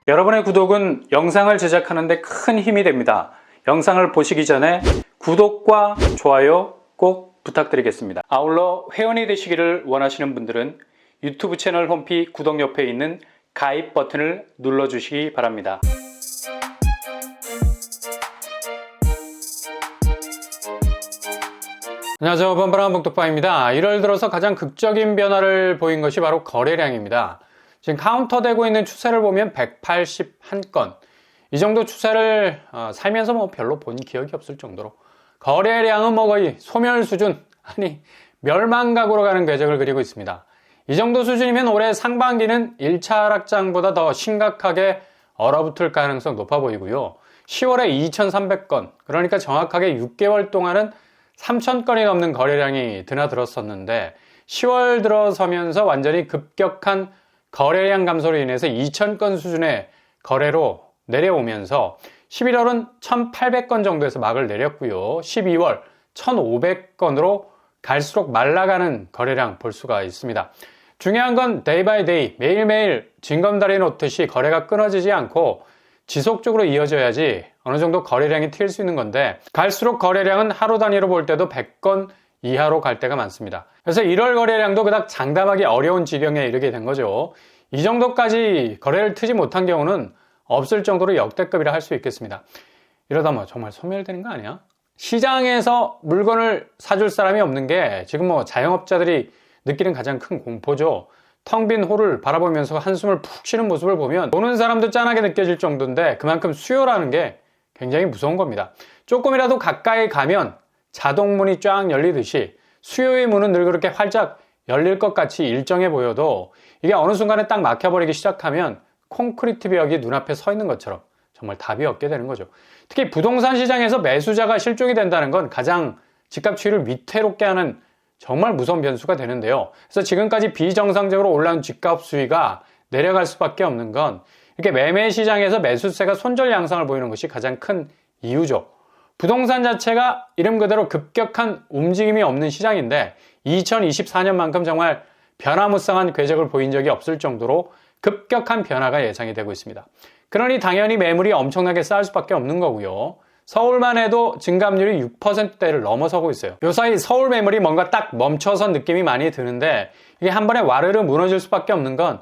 여러분의 구독은 영상을 제작하는 데 큰 힘이 됩니다. 영상을 보시기 전에 구독과 좋아요 꼭 부탁드리겠습니다. 아울러 회원이 되시기를 원하시는 분들은 유튜브 채널 홈피 구독 옆에 있는 가입 버튼을 눌러주시기 바랍니다. 안녕하세요. 번번한 복덕방입니다. 1월 들어서 가장 극적인 변화를 보인 것이 바로 거래량입니다. 지금 카운터되고 있는 추세를 보면 181건. 이 정도 추세를 살면서 별로 본 기억이 없을 정도로 거래량은 거의 소멸 수준, 아니 멸망각으로 가는 궤적을 그리고 있습니다. 이 정도 수준이면 올해 상반기는 1차 하락장보다 더 심각하게 얼어붙을 가능성 높아 보이고요. 10월에 2,300건, 그러니까 정확하게 6개월 동안은 3,000건이 넘는 거래량이 드나들었었는데 10월 들어서면서 완전히 급격한 거래량 감소로 인해서 2,000건 수준의 거래로 내려오면서 11월은 1,800건 정도에서 막을 내렸고요. 12월 1,500건으로 갈수록 말라가는 거래량 볼 수가 있습니다. 중요한 건 데이 바이 데이, 매일매일 징검다리 놓듯이 거래가 끊어지지 않고 지속적으로 이어져야지 어느 정도 거래량이 튈 수 있는 건데, 갈수록 거래량은 하루 단위로 볼 때도 100건 이하로 갈 때가 많습니다. 그래서 1월 거래량도 그닥 장담하기 어려운 지경에 이르게 된 거죠. 이 정도까지 거래를 트지 못한 경우는 없을 정도로 역대급이라 할 수 있겠습니다. 이러다 정말 소멸되는 거 아니야? 시장에서 물건을 사줄 사람이 없는 게 지금 자영업자들이 느끼는 가장 큰 공포죠. 텅 빈 홀을 바라보면서 한숨을 푹 쉬는 모습을 보면 보는 사람도 짠하게 느껴질 정도인데, 그만큼 수요라는 게 굉장히 무서운 겁니다. 조금이라도 가까이 가면 자동문이 쫙 열리듯이 수요의 문은 늘 그렇게 활짝 열릴 것 같이 일정해 보여도 이게 어느 순간에 딱 막혀버리기 시작하면 콘크리트 벽이 눈앞에 서 있는 것처럼 정말 답이 없게 되는 거죠. 특히 부동산 시장에서 매수자가 실종이 된다는 건 가장 집값 추이를 위태롭게 하는 정말 무서운 변수가 되는데요. 그래서 지금까지 비정상적으로 올라온 집값 수위가 내려갈 수밖에 없는 건 이렇게 매매 시장에서 매수세가 손절 양상을 보이는 것이 가장 큰 이유죠. 부동산 자체가 이름 그대로 급격한 움직임이 없는 시장인데 2024년만큼 정말 변화무쌍한 궤적을 보인 적이 없을 정도로 급격한 변화가 예상이 되고 있습니다. 그러니 당연히 매물이 엄청나게 쌓일 수밖에 없는 거고요. 서울만 해도 증감률이 6%대를 넘어서고 있어요. 요사이 서울 매물이 뭔가 딱 멈춰선 느낌이 많이 드는데, 이게 한 번에 와르르 무너질 수밖에 없는 건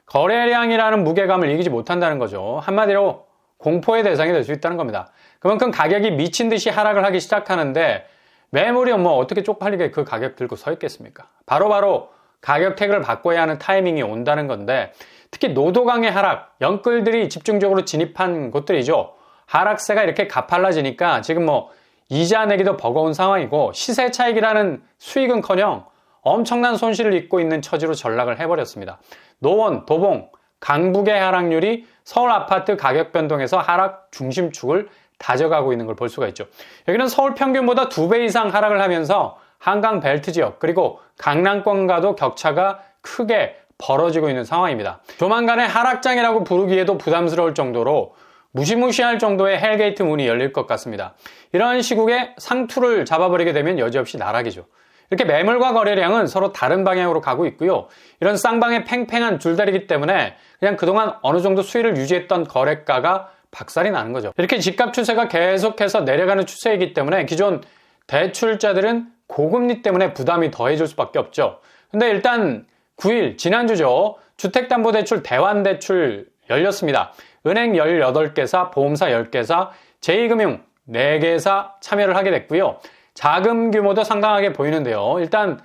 거래량이라는 무게감을 이기지 못한다는 거죠. 한마디로 공포의 대상이 될 수 있다는 겁니다. 그만큼 가격이 미친 듯이 하락을 하기 시작하는데 매물이 어떻게 쪽팔리게 그 가격 들고 서 있겠습니까? 바로바로 가격 태그를 바꿔야 하는 타이밍이 온다는 건데, 특히 노도강의 하락, 영끌들이 집중적으로 진입한 곳들이죠. 하락세가 이렇게 가팔라지니까 지금 이자 내기도 버거운 상황이고, 시세 차익이라는 수익은커녕 엄청난 손실을 입고 있는 처지로 전락을 해버렸습니다. 노원, 도봉, 강북의 하락률이 서울 아파트 가격 변동에서 하락 중심축을 다져가고 있는 걸 볼 수가 있죠. 여기는 서울 평균보다 2배 이상 하락을 하면서 한강 벨트 지역, 그리고 강남권과도 격차가 크게 벌어지고 있는 상황입니다. 조만간에 하락장이라고 부르기에도 부담스러울 정도로 무시무시할 정도의 헬게이트 문이 열릴 것 같습니다. 이런 시국에 상투를 잡아버리게 되면 여지없이 나락이죠. 이렇게 매물과 거래량은 서로 다른 방향으로 가고 있고요. 이런 쌍방의 팽팽한 줄다리기 때문에 그냥 그동안 어느 정도 수위를 유지했던 거래가가 박살이 나는 거죠. 이렇게 집값 추세가 계속해서 내려가는 추세이기 때문에 기존 대출자들은 고금리 때문에 부담이 더해질 수밖에 없죠. 근데 일단 9일 지난주죠. 주택담보대출 대환대출 열렸습니다. 은행 18개사, 보험사 10개사, 제2금융 4개사 참여를 하게 됐고요. 자금 규모도 상당하게 보이는데요. 일단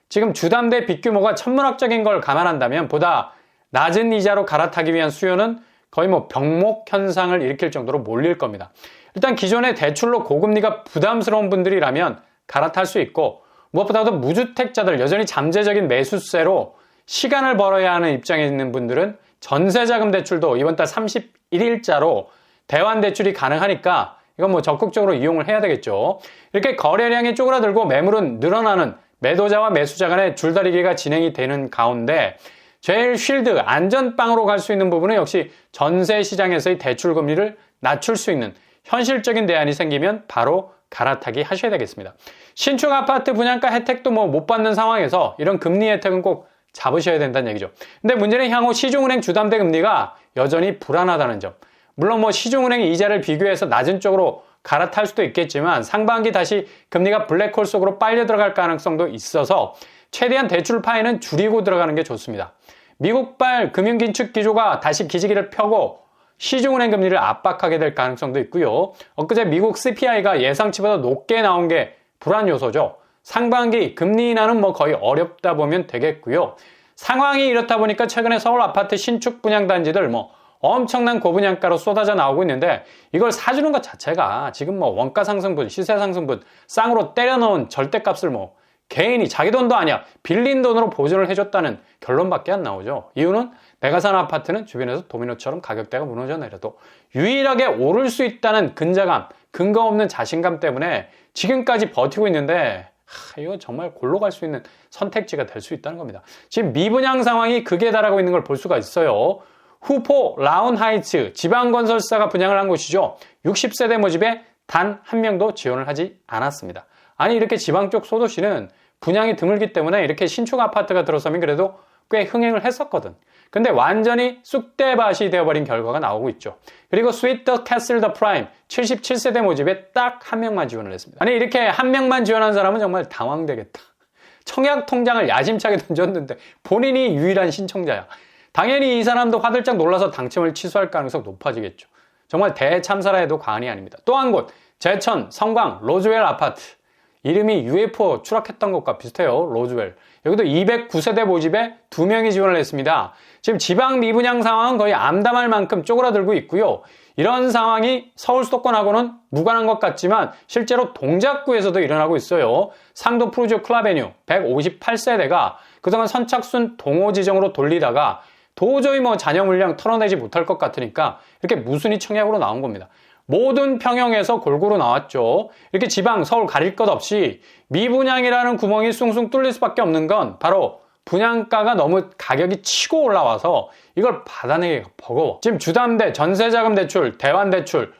지금 주담대 빚 규모가 천문학적인 걸 감안한다면 보다 낮은 이자로 갈아타기 위한 수요는 거의 병목 현상을 일으킬 정도로 몰릴 겁니다. 일단 기존의 대출로 고금리가 부담스러운 분들이라면 갈아탈 수 있고, 무엇보다도 무주택자들, 여전히 잠재적인 매수세로 시간을 벌어야 하는 입장에 있는 분들은 전세자금 대출도 이번 달 31일자로 대환 대출이 가능하니까 이건 적극적으로 이용을 해야 되겠죠. 이렇게 거래량이 쪼그라들고 매물은 늘어나는 매도자와 매수자 간의 줄다리기가 진행이 되는 가운데 제일 쉴드, 안전빵으로 갈 수 있는 부분은 역시 전세 시장에서의 대출 금리를 낮출 수 있는 현실적인 대안이 생기면 바로 갈아타기 하셔야 되겠습니다. 신축 아파트 분양가 혜택도 못 받는 상황에서 이런 금리 혜택은 꼭 잡으셔야 된다는 얘기죠. 근데 문제는 향후 시중은행 주담대 금리가 여전히 불안하다는 점. 물론 뭐 시중은행이 이자를 비교해서 낮은 쪽으로 갈아탈 수도 있겠지만 상반기 다시 금리가 블랙홀 속으로 빨려 들어갈 가능성도 있어서 최대한 대출 파이는 줄이고 들어가는 게 좋습니다. 미국발 금융긴축 기조가 다시 기지개를 펴고 시중은행 금리를 압박하게 될 가능성도 있고요. 엊그제 미국 CPI가 예상치보다 높게 나온 게 불안 요소죠. 상반기 금리 인하는 뭐 거의 어렵다 보면 되겠고요. 상황이 이렇다 보니까 최근에 서울 아파트 신축 분양 단지들 뭐 엄청난 고분양가로 쏟아져 나오고 있는데 이걸 사주는 것 자체가 지금 뭐 원가 상승분, 시세 상승분, 쌍으로 때려놓은 절대값을 뭐 개인이 자기 돈도 아니야 빌린 돈으로 보존을 해줬다는 결론밖에 안 나오죠. 이유는 내가 사는 아파트는 주변에서 도미노처럼 가격대가 무너져 내려도 유일하게 오를 수 있다는 근자감, 근거 없는 자신감 때문에 지금까지 버티고 있는데 이거 정말 골로 갈 수 있는 선택지가 될 수 있다는 겁니다. 지금 미분양 상황이 극에 달하고 있는 걸 볼 수가 있어요. 후포 라운하이츠 지방건설사가 분양을 한 곳이죠. 60세대 모집에 단 한 명도 지원을 하지 않았습니다. 아니 이렇게 지방 쪽 소도시는 분양이 드물기 때문에 이렇게 신축 아파트가 들어서면 그래도 꽤 흥행을 했었거든. 근데 완전히 쑥대밭이 되어버린 결과가 나오고 있죠. 그리고 스윗 더 캐슬 더 프라임 77세대 모집에 딱 한 명만 지원을 했습니다. 아니 이렇게 한 명만 지원한 사람은 정말 당황되겠다. 청약 통장을 야심차게 던졌는데 본인이 유일한 신청자야. 당연히 이 사람도 화들짝 놀라서 당첨을 취소할 가능성 높아지겠죠. 정말 대참사라 해도 과언이 아닙니다. 또 한 곳 제천 성광 로즈웰 아파트. 이름이 UFO 추락했던 것과 비슷해요. 로즈웰. 여기도 209세대 모집에 2명이 지원을 했습니다. 지금 지방 미분양 상황은 거의 암담할 만큼 쪼그라들고 있고요. 이런 상황이 서울 수도권하고는 무관한 것 같지만 실제로 동작구에서도 일어나고 있어요. 상도 프루지오 클라베뉴 158세대가 그동안 선착순 동호 지정으로 돌리다가 도저히 뭐 잔여 물량 털어내지 못할 것 같으니까 이렇게 무순위 청약으로 나온 겁니다. 모든 평형에서 골고루 나왔죠. 이렇게 지방, 서울 가릴 것 없이 미분양이라는 구멍이 숭숭 뚫릴 수밖에 없는 건 바로 분양가가 너무 가격이 치고 올라와서 이걸 받아내기가 버거워. 지금 주담대, 전세자금 대출, 대환대출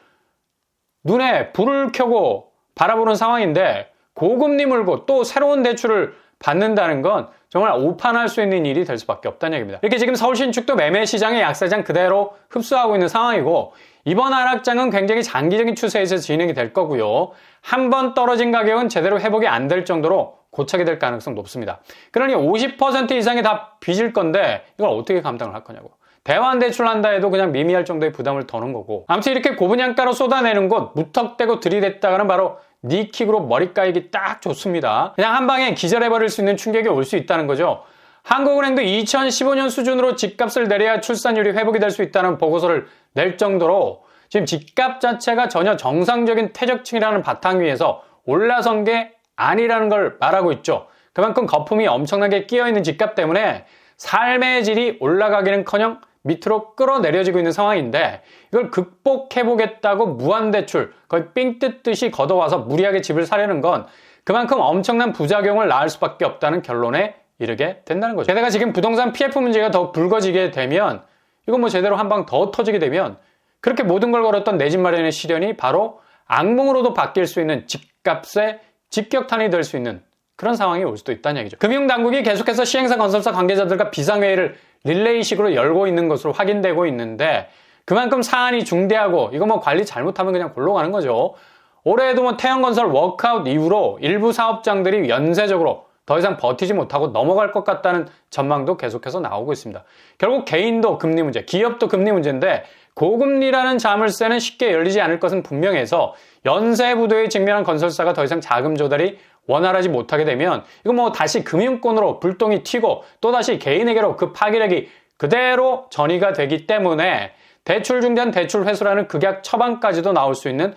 눈에 불을 켜고 바라보는 상황인데 고금리 물고 또 새로운 대출을 받는다는 건 정말 오판할 수 있는 일이 될 수밖에 없다는 얘기입니다. 이렇게 지금 서울 신축도 매매 시장의 약세장 그대로 흡수하고 있는 상황이고 이번 하락장은 굉장히 장기적인 추세에서 진행이 될 거고요. 한번 떨어진 가격은 제대로 회복이 안 될 정도로 고착이 될 가능성 높습니다. 그러니 50% 이상이 다 빚일 건데 이걸 어떻게 감당을 할 거냐고. 대환 대출한다 해도 그냥 미미할 정도의 부담을 더는 거고. 아무튼 이렇게 고분양가로 쏟아내는 곳 무턱대고 들이댔다가는 바로 니킥으로 머리 까이기 딱 좋습니다. 그냥 한 방에 기절해버릴 수 있는 충격이 올 수 있다는 거죠. 한국은행도 2015년 수준으로 집값을 내려야 출산율이 회복이 될 수 있다는 보고서를 낼 정도로 지금 집값 자체가 전혀 정상적인 퇴적층이라는 바탕 위에서 올라선 게 아니라는 걸 말하고 있죠. 그만큼 거품이 엄청나게 끼어있는 집값 때문에 삶의 질이 올라가기는커녕 밑으로 끌어내려지고 있는 상황인데 이걸 극복해보겠다고 무한대출 거의 삥 뜯듯이 걷어와서 무리하게 집을 사려는 건 그만큼 엄청난 부작용을 낳을 수밖에 없다는 결론에 이르게 된다는 거죠. 게다가 지금 부동산 PF 문제가 더 불거지게 되면 이건 뭐 제대로 한 방 더 터지게 되면 그렇게 모든 걸 걸었던 내 집 마련의 시련이 바로 악몽으로도 바뀔 수 있는 집값의 직격탄이 될 수 있는 그런 상황이 올 수도 있다는 얘기죠. 금융당국이 계속해서 시행사 건설사 관계자들과 비상회의를 릴레이식으로 열고 있는 것으로 확인되고 있는데 그만큼 사안이 중대하고 이거 뭐 관리 잘못하면 그냥 골로 가는 거죠. 올해에도 뭐 태형건설 워크아웃 이후로 일부 사업장들이 연쇄적으로 더 이상 버티지 못하고 넘어갈 것 같다는 전망도 계속해서 나오고 있습니다. 결국 개인도 금리 문제, 기업도 금리 문제인데 고금리라는 자물쇠는 쉽게 열리지 않을 것은 분명해서 연쇄부도에 직면한 건설사가 더 이상 자금 조달이 원활하지 못하게 되면 이거 뭐 다시 금융권으로 불똥이 튀고 또다시 개인에게로 그 파괴력이 그대로 전이가 되기 때문에 대출 중단 대출 회수라는 극약 처방까지도 나올 수 있는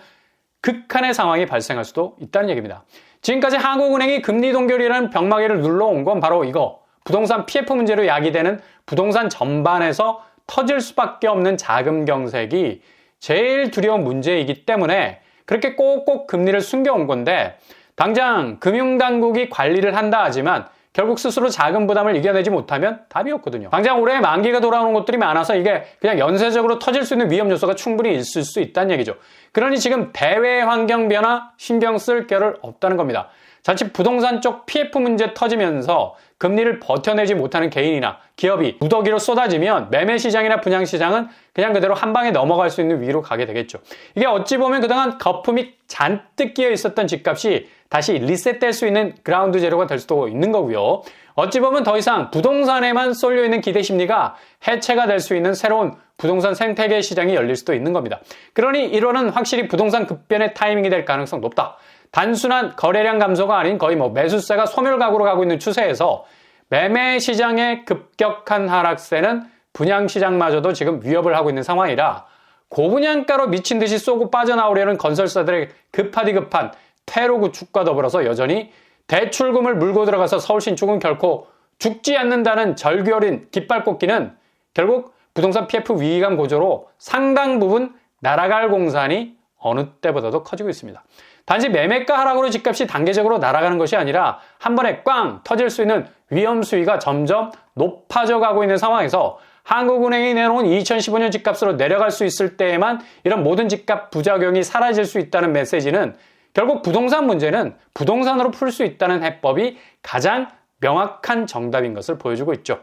극한의 상황이 발생할 수도 있다는 얘기입니다. 지금까지 한국은행이 금리 동결이라는 병마개를 눌러온 건 바로 이거 부동산 PF 문제로 야기되는 부동산 전반에서 터질 수밖에 없는 자금 경색이 제일 두려운 문제이기 때문에 그렇게 꼭꼭 금리를 숨겨온 건데 당장 금융당국이 관리를 한다 하지만 결국 스스로 자금 부담을 이겨내지 못하면 답이 없거든요. 당장 올해 만기가 돌아오는 곳들이 많아서 이게 그냥 연쇄적으로 터질 수 있는 위험 요소가 충분히 있을 수 있다는 얘기죠. 그러니 지금 대외 환경 변화 신경 쓸 겨를 없다는 겁니다. 자칫 부동산 쪽 PF 문제 터지면서 금리를 버텨내지 못하는 개인이나 기업이 무더기로 쏟아지면 매매 시장이나 분양 시장은 그냥 그대로 한 방에 넘어갈 수 있는 위로 가게 되겠죠. 이게 어찌 보면 그동안 거품이 잔뜩 끼어 있었던 집값이 다시 리셋될 수 있는 그라운드 제로가 될 수도 있는 거고요. 어찌 보면 더 이상 부동산에만 쏠려 있는 기대 심리가 해체가 될 수 있는 새로운 부동산 생태계 시장이 열릴 수도 있는 겁니다. 그러니 1월은 확실히 부동산 급변의 타이밍이 될 가능성 높다. 단순한 거래량 감소가 아닌 거의 매수세가 소멸각으로 가고 있는 추세에서 매매 시장의 급격한 하락세는 분양 시장마저도 지금 위협을 하고 있는 상황이라 고분양가로 미친 듯이 쏘고 빠져나오려는 건설사들의 급한 퇴로 구축과 더불어서 여전히 대출금을 물고 들어가서 서울 신축은 결코 죽지 않는다는 절규어린 깃발꽂기는 결국 부동산 PF 위기감 고조로 상당 부분 날아갈 공산이 어느 때보다도 커지고 있습니다. 단지 매매가 하락으로 집값이 단계적으로 날아가는 것이 아니라 한 번에 꽝 터질 수 있는 위험 수위가 점점 높아져 가고 있는 상황에서 한국은행이 내놓은 2015년 집값으로 내려갈 수 있을 때에만 이런 모든 집값 부작용이 사라질 수 있다는 메시지는 결국 부동산 문제는 부동산으로 풀 수 있다는 해법이 가장 명확한 정답인 것을 보여주고 있죠.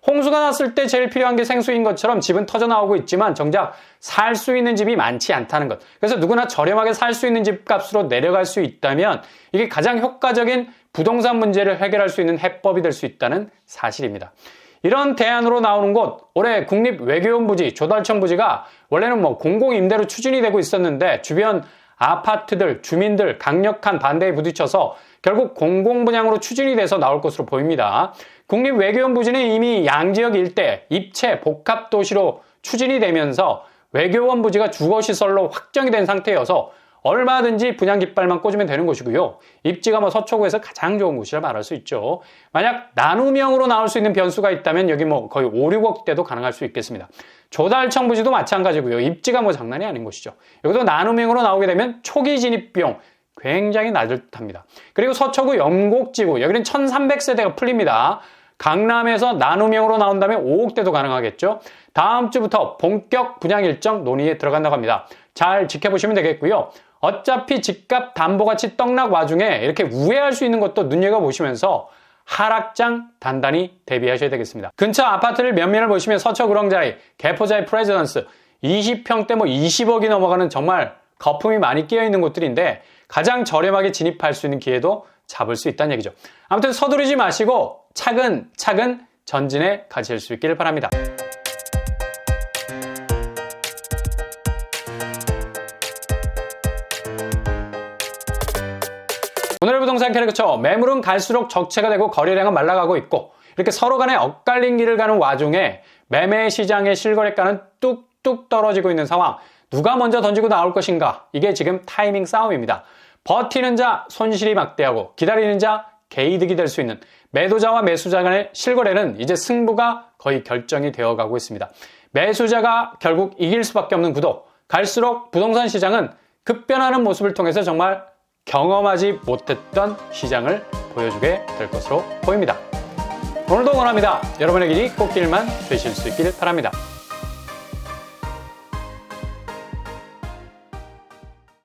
홍수가 났을 때 제일 필요한 게 생수인 것처럼 집은 터져나오고 있지만 정작 살 수 있는 집이 많지 않다는 것. 그래서 누구나 저렴하게 살 수 있는 집값으로 내려갈 수 있다면 이게 가장 효과적인 부동산 문제를 해결할 수 있는 해법이 될 수 있다는 사실입니다. 이런 대안으로 나오는 곳, 올해 국립외교원 부지, 조달청 부지가 원래는 공공임대로 추진이 되고 있었는데 주변 아파트들, 주민들 강력한 반대에 부딪혀서 결국 공공분양으로 추진이 돼서 나올 것으로 보입니다. 국립외교원 부지는 이미 양지역 일대 입체 복합도시로 추진이 되면서 외교원 부지가 주거시설로 확정이 된 상태여서 얼마든지 분양 깃발만 꽂으면 되는 곳이고요. 입지가 서초구에서 가장 좋은 곳이라 말할 수 있죠. 만약 나눔형으로 나올 수 있는 변수가 있다면 여기 거의 5, 6억대도 가능할 수 있겠습니다. 조달청 부지도 마찬가지고요. 입지가 장난이 아닌 곳이죠. 여기도 나눔형으로 나오게 되면 초기 진입 비용 굉장히 낮을 듯합니다. 그리고 서초구 영곡지구 여기는 1300세대가 풀립니다. 강남에서 나눔형으로 나온다면 5억대도 가능하겠죠. 다음 주부터 본격 분양 일정 논의에 들어간다고 합니다. 잘 지켜보시면 되겠고요. 어차피 집값 담보가치 떡락 와중에 이렇게 우회할 수 있는 것도 눈여겨보시면서 하락장 단단히 대비하셔야 되겠습니다. 근처 아파트를 면면을 보시면 서초 구렁자리, 개포자의 프레지던스 20평대 20억이 넘어가는 정말 거품이 많이 끼어있는 곳들인데 가장 저렴하게 진입할 수 있는 기회도 잡을 수 있다는 얘기죠. 아무튼 서두르지 마시고 차근차근 전진해 가실 수 있기를 바랍니다. 오늘의 부동산 캐릭터, 매물은 갈수록 적체가 되고 거래량은 말라가고 있고 이렇게 서로 간에 엇갈린 길을 가는 와중에 매매 시장의 실거래가는 뚝뚝 떨어지고 있는 상황. 누가 먼저 던지고 나올 것인가? 이게 지금 타이밍 싸움입니다. 버티는 자 손실이 막대하고 기다리는 자 개이득이 될 수 있는 매도자와 매수자 간의 실거래는 이제 승부가 거의 결정이 되어가고 있습니다. 매수자가 결국 이길 수밖에 없는 구도. 갈수록 부동산 시장은 급변하는 모습을 통해서 정말 경험하지 못했던 시장을 보여주게 될 것으로 보입니다. 오늘도 응원합니다. 여러분의 길이 꽃길만 되실 수 있길 바랍니다.